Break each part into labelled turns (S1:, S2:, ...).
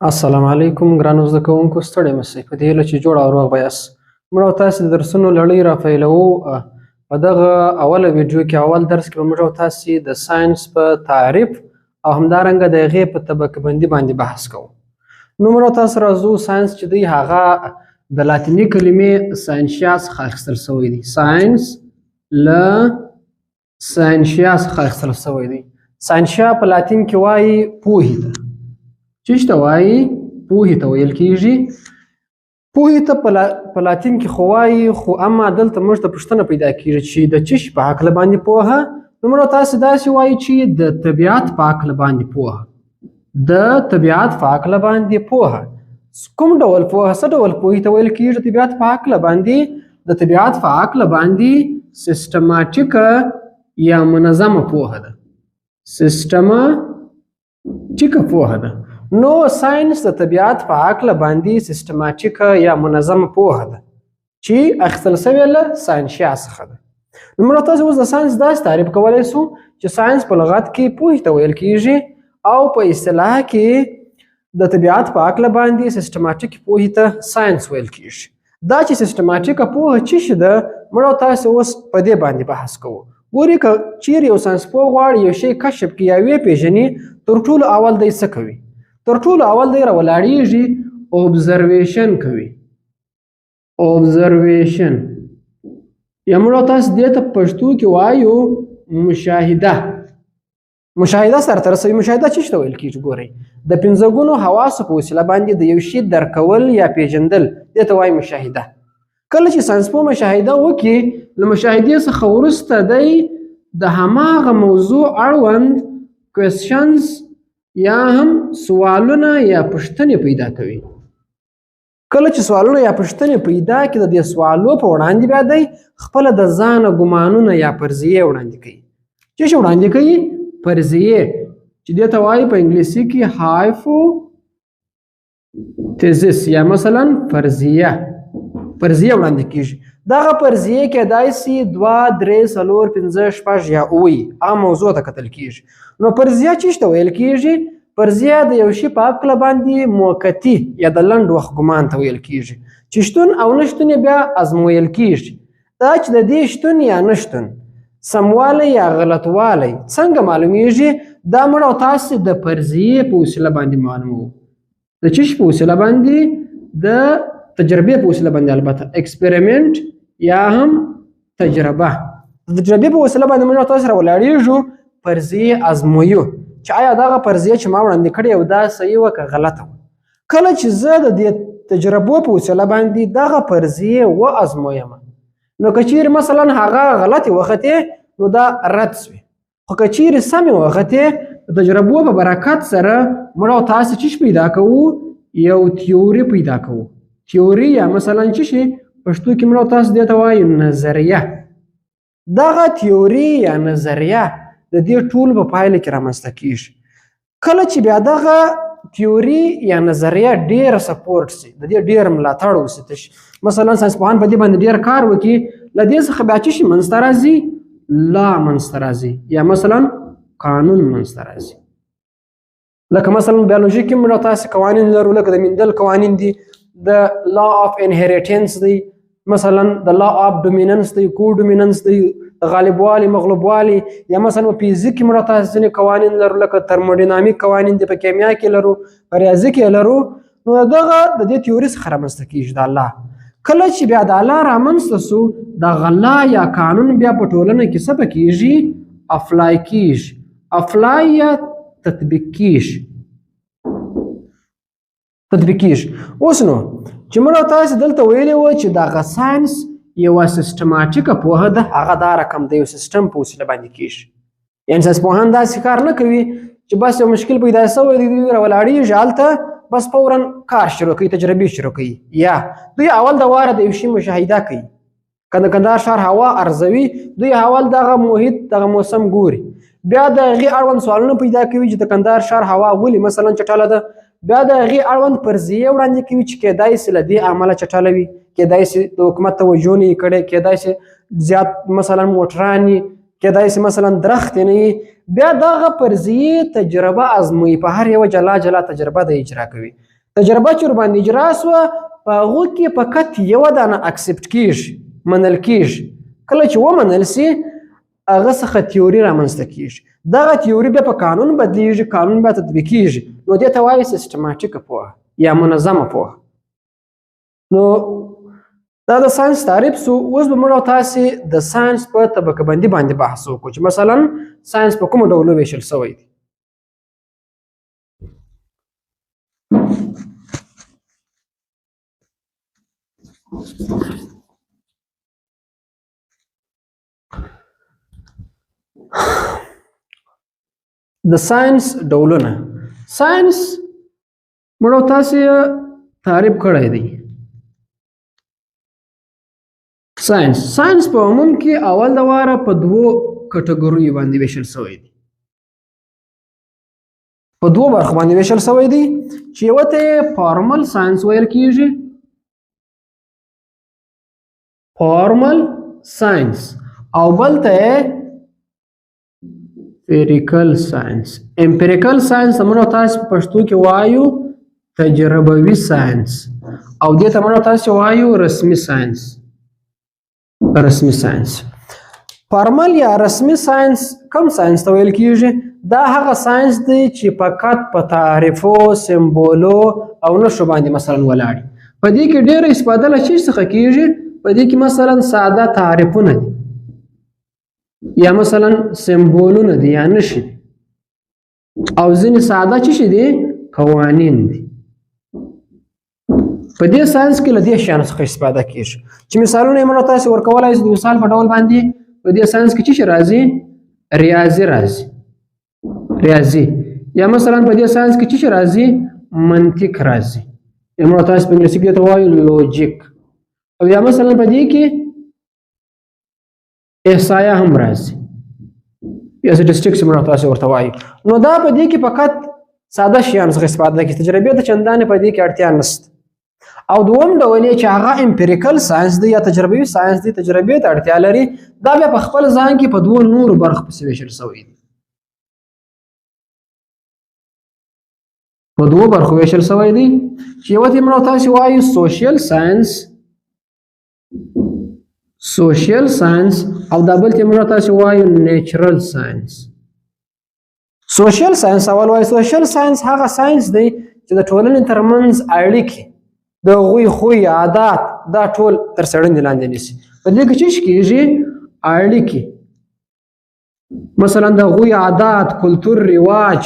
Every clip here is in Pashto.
S1: السلام علیکم ګرانو زده کوونکو، ستړي مشئ په دې هیله چې جوړ او روغ به یاست. موږ او تاسې د درسونو لړۍ راپیلوو. په دغه اوله ویډیو کې اول درس کې به موږ او تاسې د ساینس په تعریف او همدارنګه د هغې په طبقه بندي باندې بحث کوو. نو موږ او تاسې راځو. ساینس چې دی هغه د لاتیني کلمې ساینشیا څخه اخیستل شوی دی. ساینس له ساینشیا څخه اخیستل شوی دی. ساینشیا په لاتین کې وایي پوهې ته. چیش ته وایي؟ پوهې ته ویل کېږي. پوهې ته په لاتین کې خو وایي، خو اما دلته موږ ته پوښتنه پیدا کېږي چې د چیش په هکله باندې پوهه. نو موږ تاسې داسې وایي چې د طبیعت په هکله باندې پوهه. د طبیعت په هکله باندې پوهه. کوم ډول پوهه؟ څه ډول پوهې ته ویل کېږي؟ طبیعت په هکله باندې د طبیعت په هکله باندې سیستماټیکه یا منظمه پوهه ده. سیستماټیکه پوهه ده. نو ساینس د طبیعت په هکله باندې سیستماټیکه یا منظمه پوهه ده چې اخیستل شوې له ساینشیا څخه ده. نو موږ تاسې اوس د ساینس داسې تعریف کولی شو چې ساینس په لغت کې پوهې ته ویل کېږي او په اصطلاح کې د طبیعت په هکله باندې سیستماټیکې پوهې ته ساینس ویل کېږي. دا چې سیستماټیکه پوهه څه شی ده، موږ تاسې اوس په دې باندې بحث کوو. ګورې که چیرې یو ساینسپوه غواړي یو شی کشف کړي یا وپېژني، تر ټولو اول دی څه کوي؟ تر ټولو اول دی راولاړېږي، اوبزرویشن کوي. اوبزرویشن یا موږ تاسې دې ته په پښتو کې وایو مشاهده. مشاهده سرته رسوي. مشاهده څه ته ویل کېږي؟ ګورئ، د پنځه ګونو حواسو په وسیله باندې د یو شي درک کول یا پیژندل، دې ته وایي مشاهده. کله چې ساینسپوه مشاهده وکړي، له مشاهدې څخه وروسته دی د هماغه موضوع اړوند کوېسچنز یا هم سوالونه یا پوښتنې پیدا کوي. کله چې سوالونه یا پوښتنې پیدا کړي، د دې سوالو په وړاندې بیا دی خپله د ځانه ګمانونه یا فرضیې وړاندې کوي. څه شی وړاندې کوي؟ فرضیې، چې دې ته وایي په انګلیسي کې هایپوتیزس یا مثلا فرضیه. فرضیه وړاندې کېږي. دغه فرضیې کیدای شي 2 3 4 5 6 یا 9 هغه موضوع ته کتل کېږي. نو فرضیه څه ته ویل کېږي؟ فرضیه د یو شي په هکله باندې موقتي یا د لنډ وخت ګمان ته ویل کېږي چې شتون او نه شتون یې بیا ازمویل کېږي. دا چې د دې شتون یا نه شتون، سموالی یا غلطوالی څنګه معلومیږي؟ دا موږ او تاسې د فرضیې په وسیله باندې معلوموو. د څه شي په وسیله باندې؟ د تجربې په وسیله باندې. البته اکسپریمنټ یا هم تجربه. د تجربې په وسیله باندې موږ تاسو راولاړېږو، فرضیې ازمویو چې آیا دغه فرضیه چې ما وړاندې کړې وه دا صحیح وه که غلطه وه. کله چې زه د دې تجربو په وسیله باندې دغه فرضیې وازمویم، نو که چیرې مثلا هغه غلطې وختې نو دا رد سوې، خو که چیرې سمې وختې د تجربو په برکت سره موږ او تاسې څه پیدا کوو؟ یو تیوري پیدا کوو. تیوري یا مثلا څه شي پښتو کې موږ تاسو دې ته وایو نظریه. دغه تیوري یا نظریه د دې ټول په پایله کې رامنځته کېږي. کله چې بیا دغه تیوري یا نظریه ډېر سپورټ شي، د دې ډېر ملاتړ وشي، مثلا ساینسپوهان په دې باندې ډېر کار وکړي، له دې څخه بیا څه شي منځته راځي؟ لا منځته راځي یا مثلا قانون منځته راځي. لکه مثلا بیولوژي کې موږ تاسې قوانین لرو، لکه د میندل قوانین دي، د لا اف انهریټنس دی، مثلا د لا اف ډومیننس دی، کو ډومیننس دی، د غالبوالي مغلوبوالي، یا مثلا په فزیک کې موږ تاسې ځینې قوانین لرو، لکه ترموډینامیک قوانین دي، په کیمیا کې لرو، په ریاضي کې لرو. نو دغه د دې تیوري څخه رامنځته کېږي د الله. کله چې بیا د الله رامنځته سو، دغه لا یا قانون بیا په ټولنه کې څه کېږي؟ افلای کېږي. افلای یا تطبیق کېږي. تطبیق کېږي. اوس نو چې موږ تاسې دلته ویلي وو چې دغه ساینس یوه سیستماټیکه پوهه ده، هغه دا رقم د یو سیستم په وسیله باندې کېږي. یعنې ساینسپوهان داسې کار نه کوي چې بس یو مشکل پیدا شوی دی، دوی راولاړېږي هلته بس فورا کار شروع کوي، تجربې شروع کوي. یا دوی اول د واره د یو شي مشاهده کوي. که د کندهار ښار هوا ارزوي، دوی اول دغه محیط دغه موسم ګوري، بیا د هغې اړوند سوالونه پیدا کوي چې د کندهار ښار هوا ولې مثلا چټله ده، بیا د هغې اړوند فرضیې وړاندې کوي چې کیدای شي له دې عمله چټله وي، کیدای شي د حکومت توجه نه یې کړی، کیدای شي زیات مثلا موټران کېدای شي مثلا درخت نه وي، بیا دغه فرضیې تجربه ازموي، په هر یوه جلا جلا تجربه د اجرا کوي. تجربه چې ورباندې اجرا سوه په هغو کې فقط یوه دانه اکسپټ کېږي، منل کېږي. کله چې ومنل سي هغه څخه تیوري رامنځته کېږي، دغه تیوري بیا په قانون بدلیږي، قانون بیا تطبیقېږي، نو دې ته وایي سیسټماټیکه پوهه یا منظمه پوهه. نو دا د ساینس تعریف سو. اوس به موږ او تاسې د ساینس په طبقه بندي باندې بحث وکړو چې مثلا ساینس په کومو ډولو ویشل سوی دی. د ساینس ډولونه. ساینس موږ او تاسې تعریف کړی دی. ساینس په عموم کې اول د واره په دوو کټګوریو باندې ویشل سوی دی، په دوو برخو باندې ویشل سوی دی چې یوه ته یې فارمل ساینس ویل کېږي، فارمل ساینس، او بل ته یې امپیریکل ساینس. امپیریکل ساینس موږ او تاسې په پښتو کې وایو تجربوي ساینس، او دې ته موږ او تاسې وایو رسمي ساینس. رسمي ساینس. فارمل یا رسمي ساینس کوم ساینس ته ویل کېږي؟ دا هغه ساینس دی چې فقط په تعریفو، سمبولو او نښو باندې مثلا ولاړ. په دې کې ډېره استفاده له چی څخه کېږي؟ په دې کې مثلا ساده تعریفونه دي یا مثلا سمبولونه دي یا نښې دي، او ځینې ساده چی دي؟ قوانین دي. په دې ساینس کې له دې شیانو څخه استفاده کېږي چې مثالونه یې موږ تاسې ورکولی شو. د مثال په ډول باندې په دې ساینس کې څه شی راځي؟ ریاضي راځي، ریاضي. یا مثلا په دې ساینس کې څه شی راځي؟ منطق راځي، یا موږ تاسې په انګلیسي کې ته وایو لوجیک. او یا مثلا په دې کې احصایه هم راځي، یا سټیسټکس موږ تاسې ورته وایو. نو دا په دې کې فقط ساده شیانو څخه استفاده کوي، تجربې ته چندانې په دې کې اړتیا نشته. او دوم ډول یې چې هغه امپیریکل ساینس دی یا تجربوي ساینس دی، تجربې ته اړتیا لري، دا بیا په خپل ځان کې په دوو نورو برخو پسې ویشل سوی دی. په دوو برخو ویشل سوی دی چې یوه ته موږ تاسې وایو سوشل ساینس، سوشل ساینس، او دا بل ته موږ تاسې وایو نیچرل ساینس. سوشل ساینس اول وایي. سوشل ساینس هغه ساینس دی چې د ټولنې ترمنځ اړیکې، د هغوی خوی، عادات، دا ټول تر څېړنې لاندې نیسي. په دې کې څه کېږي؟ اړیکې، مثلا د هغوی عادات، کلتور، رواج،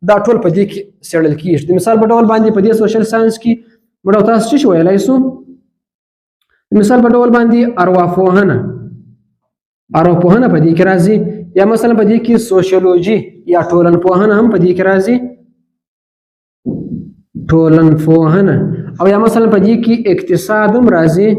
S1: دا ټول په دې کې څېړل کېږي. د مثال په ډول باندې په دې سوشل ساینس کې موږ تاسو څه ویلی شو؟ د مثال په ډول باندې ارواپوهنه، ارواپوهنه په دې کې راځي. یا مثلا په دې کې سوشیولوژي یا ټولنپوهنه هم په دې کې راځي، ټولنپوهنه. او یا مثلا په دې کې اقتصاد هم راځي،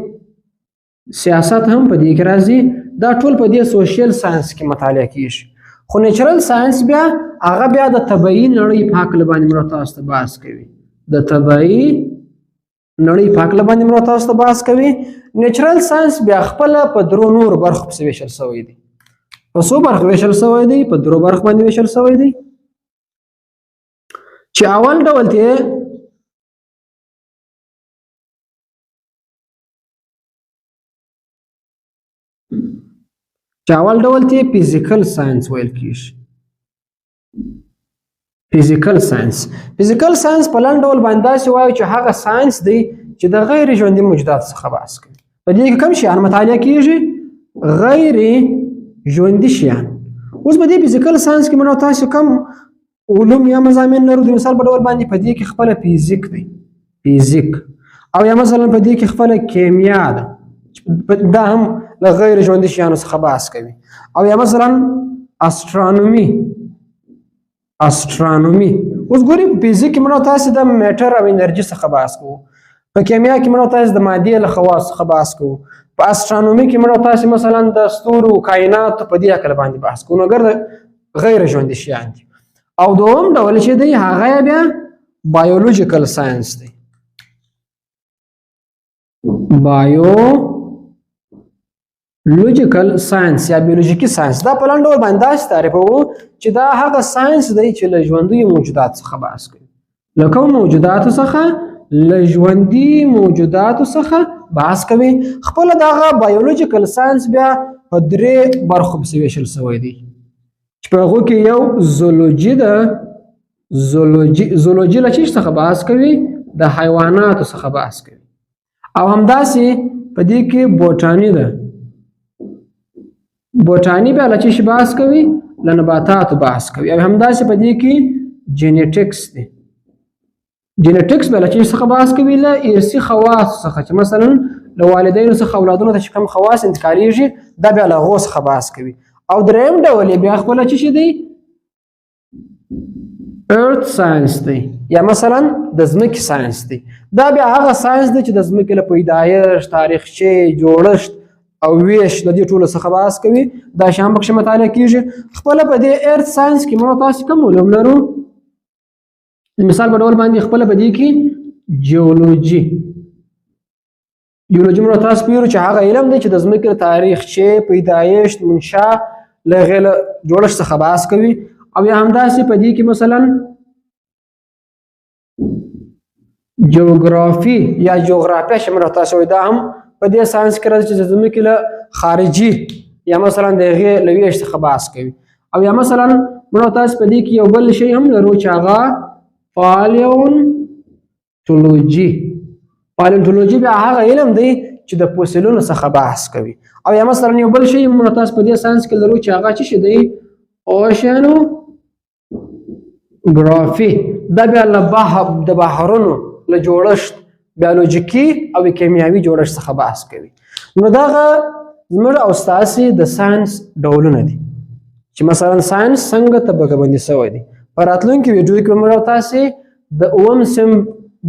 S1: سیاست هم په دې کې راځي. دا ټول په دې سوشل ساینس کې مطالعه کېږي. خو نیچرل ساینس بیا هغه بیا د طبیعي نړۍ په هکله باندې موږ تاسو ته بحث کوي، د طبیعي نړۍ په هکله باندې موږ تاسو ته بحث کوي. نیچرل ساینس بیا خپله په درو نورو برخو پسې ویشل سوی دی. په څو برخو ویشل سوی دی؟ په درو برخو باندې ویشل سوی دی چې اول ډول ته فزیکل ساینس ویل کېږي. فزیکل ساینس. فزیکل ساینس په لنډ ډول باندې داسې وایو چې هغه ساینس دی چې د غیر ژوندي موجوداتو څخه بحث کوي. په دې کې کوم شیان مطالعه کېږي؟ غیر ژوندي شیان. اوس په دې فزیکل ساینس کې موږ تاسو کوم علوم یا مضامین لرو؟ د مثال په ډول باندې په دې کې خپله فزیک دی، فزیک. او یا مثلا په دې کې خپله کیمیا ده، دا هم له غیر ژوندي شیانو څخه بحث کوي. او یا مثلا استرانومي، استرانومي. اوس ګورئ په فزیک کې موږ تاسو د میټر او انرژي څخه بحث کوو، په کیمیا کې موږ تاسو د مادې له خواص څخه بحث کوو، په استرانومي کې موږ تاسو مثلا د ستورو کائنات په دې اړه باندې بحث کوو. نو ګر غیر ژوندي شیان دي. او دوم ډول چې دی هغه بیا بایولوژیکل ساینس دی. لوجیکل ساينس یا بیولوژیکي ساينس دا په لاندې ډول باندې داسې تعریفوو چې دا هغه ساينس دی چې له ژوندیو موجودات څخه بحث کوي. له کوم موجوداتو څخه؟ له ژوندي موجوداتو څخه بحث کوي. خپله دغه بایولوژیکل ساينس بیا په 3 برخو پسې ویشل سوی دی چې په هغو کې یو زولوجي ده. زولوجي له چیز څخه بحث کوي؟ د حیواناتو څخه بحث کوي. او همداسې په دې کې بوټاني ده. بوټاني بیا له چیز بحث کوي؟ له نباتاتو بحث کوي. او همداسې په دې کې جینیټکس دی. جینیټکس بیا له چیز څخه بحث کوي؟ له ارثي خواصو څخه چې مثلا له والدینو څخه اولادونو ته چې کوم خواص انتقالیږي دا بیا له هغو څخه بحث کوي. او دریم ډول یې بیا خپله څه شی دی؟ ارث ساينس دی یا مثلا د ځمکې ساينس دی. دا بیا هغه ساينس دی چې د ځمکې له پیدایښت، تاریخچې، جوړښت او ویش د دې ټولو څخه بحث کوي. دا شیان پکښې مطالعه کیږي. خپله په دې ارث ساينس کې موږ تاسې کوم علوم لرو؟ مثال په ډول باندې خپله په دې کې جیولوجي موږ تاسو پیژنو چې هغه علم دی چې د ځمکې له تاریخچې، پیدایښت، منشا له هغې له جوړښت څخه بحث کوي. او یا همداسې په دې کې مثلا جغرافي یا جغرافیه چې موږ تاسو وایي دا هم په دې ساينس کې راځي چې د ځمکې له خارجي یا مثلا د هغې له ویش څخه بحث کوي. او یا مثلا موږ تاسو په دې کې یو بل شی هم لرو چې هغه پالیونتولوژي. پالیونتولوژي بیا هغه علم دی چې د فوسیلونو څخه بحث کوي. او یا مثلا یو بل شی موږ تاسو په دې ساينس کې لرو چې هغه څه شی دی؟ اوشنوګرافي. دا بیا د بحرونو له جوړښت، بیولوژیکي او کیمیاوي جوړښت څخه بحث کوي. نو دغه زموږ او ستاسې د ساينس ډولونه دي چې مثلا ساينس څنګه طبقه بندي سوی دی. په راتلونکي ویډیو کې به موږ او تاسې د 9م صنف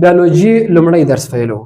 S1: بیولوژي لومړی درس پیلوو.